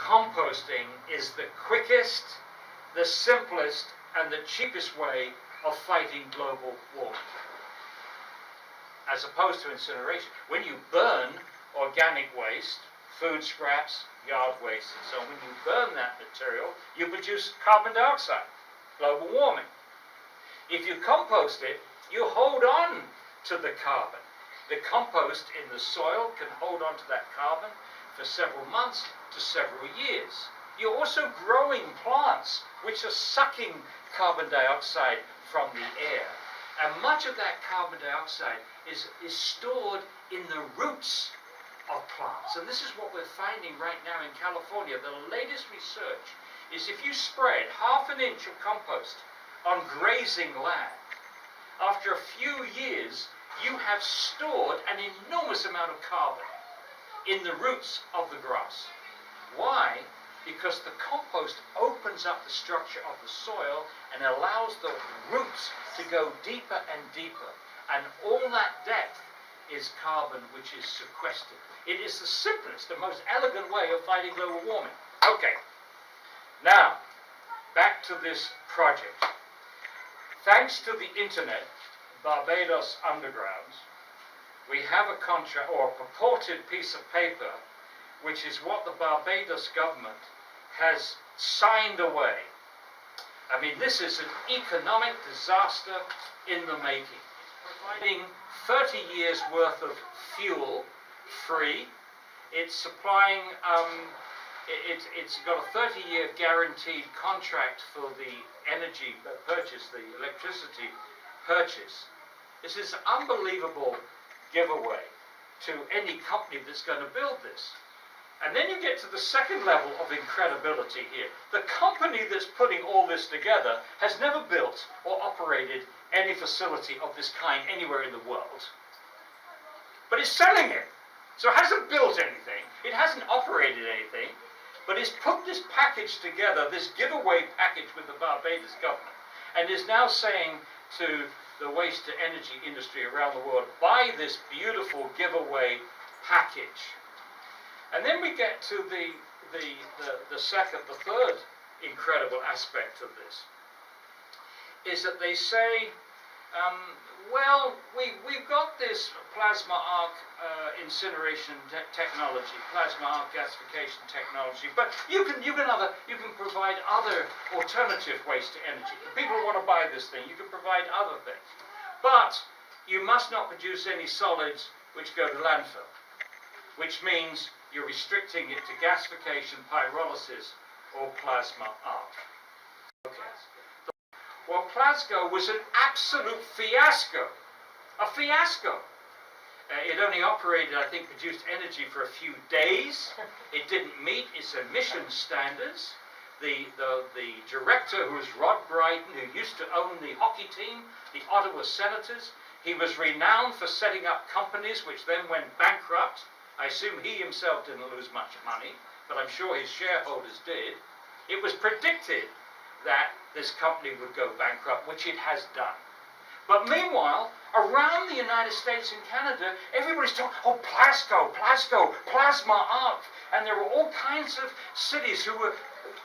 composting is the quickest, the simplest, and the cheapest way of fighting global warming, as opposed to incineration. When you burn organic waste, food scraps, yard waste, and so on, when you burn that material, you produce carbon dioxide, global warming. If you compost it, you hold on to the carbon. The compost in the soil can hold on to that carbon for several months to several years. You're also growing plants which are sucking carbon dioxide from the air. And much of that carbon dioxide is stored in the roots of plants. And this is what we're finding right now in California. The latest research is if you spread half an inch of compost on grazing land, after a few years, you have stored an enormous amount of carbon in the roots of the grass. Why? Because the compost opens up the structure of the soil and allows the roots to go deeper and deeper. And all that depth is carbon which is sequestered. It is the simplest, the most elegant way of fighting global warming. Okay, now, back to this project. Thanks to the internet, Barbados Underground, we have a contract, or a purported piece of paper, which is what the Barbados government has signed away. I mean, this is an economic disaster in the making. It's providing 30 years worth of fuel free. It's supplying, it's got a 30-year guaranteed contract for the energy purchase, the electricity purchase. This is an unbelievable giveaway to any company that's going to build this. And then you get to the second level of incredibility here. The company that's putting all this together has never built or operated any facility of this kind anywhere in the world. But it's selling it. So it hasn't built anything, it hasn't operated anything, but it's put this package together, this giveaway package with the Barbados government, and is now saying to the waste to energy industry around the world, buy this beautiful giveaway package. And then we get to the third incredible aspect of this, is that they say, well, we've got this plasma arc incineration technology, plasma arc gasification technology, but you can provide other alternative waste to energy. If people want to buy this thing, you can provide other things, but you must not produce any solids which go to landfill, which means you're restricting it to gasification, pyrolysis, or plasma arc. Okay. Well, Plasgo was an absolute fiasco. A fiasco. It only operated, I think, produced energy for a few days. It didn't meet its emission standards. The director, who was Rod Brydon, who used to own the hockey team, the Ottawa Senators, he was renowned for setting up companies which then went bankrupt. I assume he himself didn't lose much money, but I'm sure his shareholders did. It was predicted that this company would go bankrupt, which it has done. But meanwhile, around the United States and Canada, everybody's talking, oh, Plasgo, plasma arc. And there were all kinds of cities who were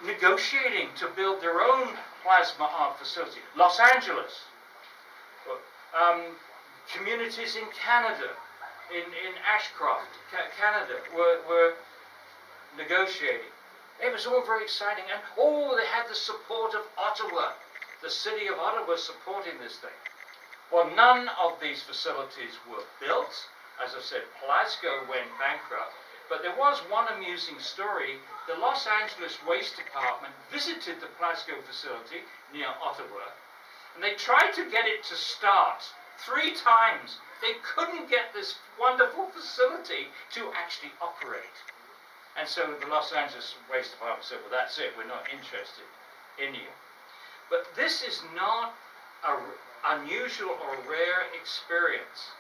negotiating to build their own plasma arc facility. Los Angeles, communities in Canada, in Ashcroft, Canada, were negotiating. It was all very exciting, and they had the support of Ottawa, the city of Ottawa supporting this thing. Well, none of these facilities were built. As I said, Plasgo went bankrupt, but there was one amusing story. The Los Angeles Waste Department visited the Plasgo facility near Ottawa, and they tried to get it to start 3 times. They couldn't get this wonderful facility to actually operate. And so the Los Angeles Waste Department said, well, that's it, we're not interested in you. But this is not an unusual or rare experience.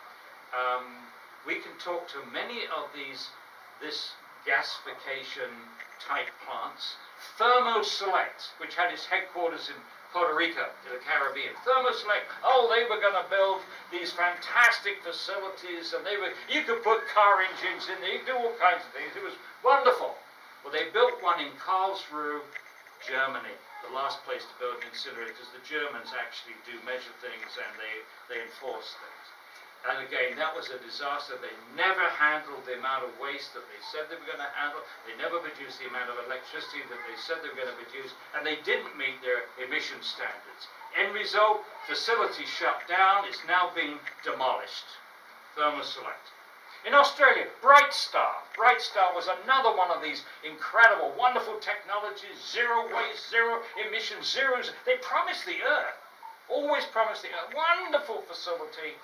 We can talk to many of this gasification type plants. Thermoselect, which had its headquarters in Puerto Rico, in the Caribbean. Thermoselect, they were going to build these fantastic facilities, and you could put car engines in there, you could do all kinds of things. It was wonderful. Well, they built built one in Karlsruhe, Germany, the last place to build an incinerator, because the Germans actually do measure things and they enforce things. And again, that was a disaster. They never handled the amount of waste that they said they were going to handle. They never produced the amount of electricity that they said they were going to produce, and they didn't meet their emission standards. End result, facility shut down, it's now being demolished. Thermoselect. In Australia, Bright Star. Bright Star was another one of these incredible, wonderful technologies, zero waste, zero emissions, zeros. They promised the Earth, always promised the Earth. Wonderful facility.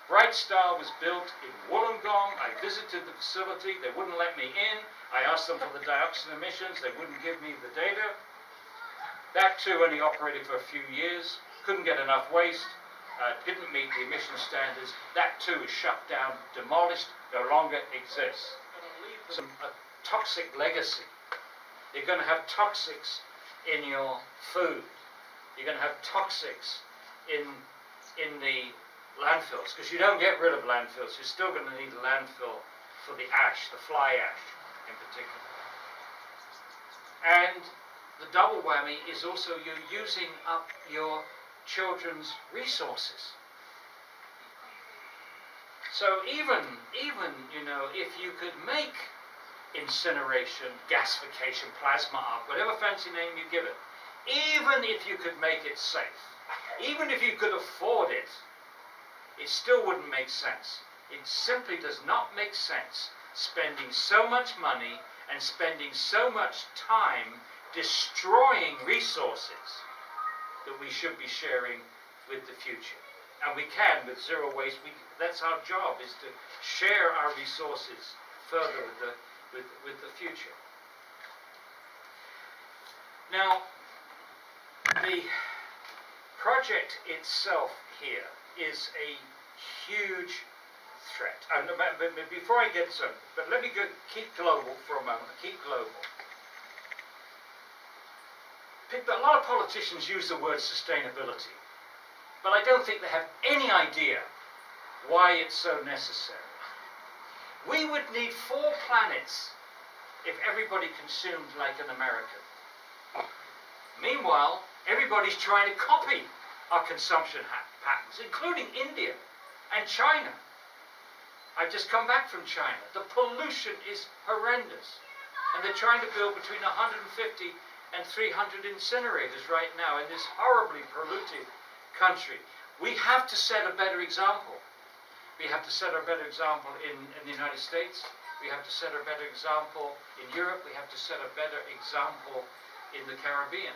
Bright Star was built in Wollongong. I visited the facility. They wouldn't let me in. I asked them for the dioxin emissions. They wouldn't give me the data. That too only operated for a few years. Couldn't get enough waste. Didn't meet the emission standards. That too is shut down, demolished, no longer exists. A toxic legacy. You're going to have toxics in your food. You're going to have toxics in the landfills, because you don't get rid of landfills. You're still going to need a landfill for the ash, the fly ash in particular. And the double whammy is also you're using up your children's resources. So even you know, if you could make incineration, gasification, plasma arc, whatever fancy name you give it, even if you could make it safe, even if you could afford it, it still wouldn't make sense. It simply does not make sense spending so much money and spending so much time destroying resources that we should be sharing with the future. And we can with zero waste. That's our job, is to share our resources further with the future. Now, the project itself here is a huge threat. And before I get to it, but let me keep global for a moment. Keep global. A lot of politicians use the word sustainability, but I don't think they have any idea why it's so necessary. We would need 4 planets if everybody consumed like an American. Meanwhile, everybody's trying to copy our consumption patterns, including India and China. I've just come back from China. The pollution is horrendous, and they're trying to build between 150 and 300 incinerators right now in this horribly polluted country. We have to set a better example. We have to set a better example in the United States. We have to set a better example in Europe. We have to set a better example in the Caribbean.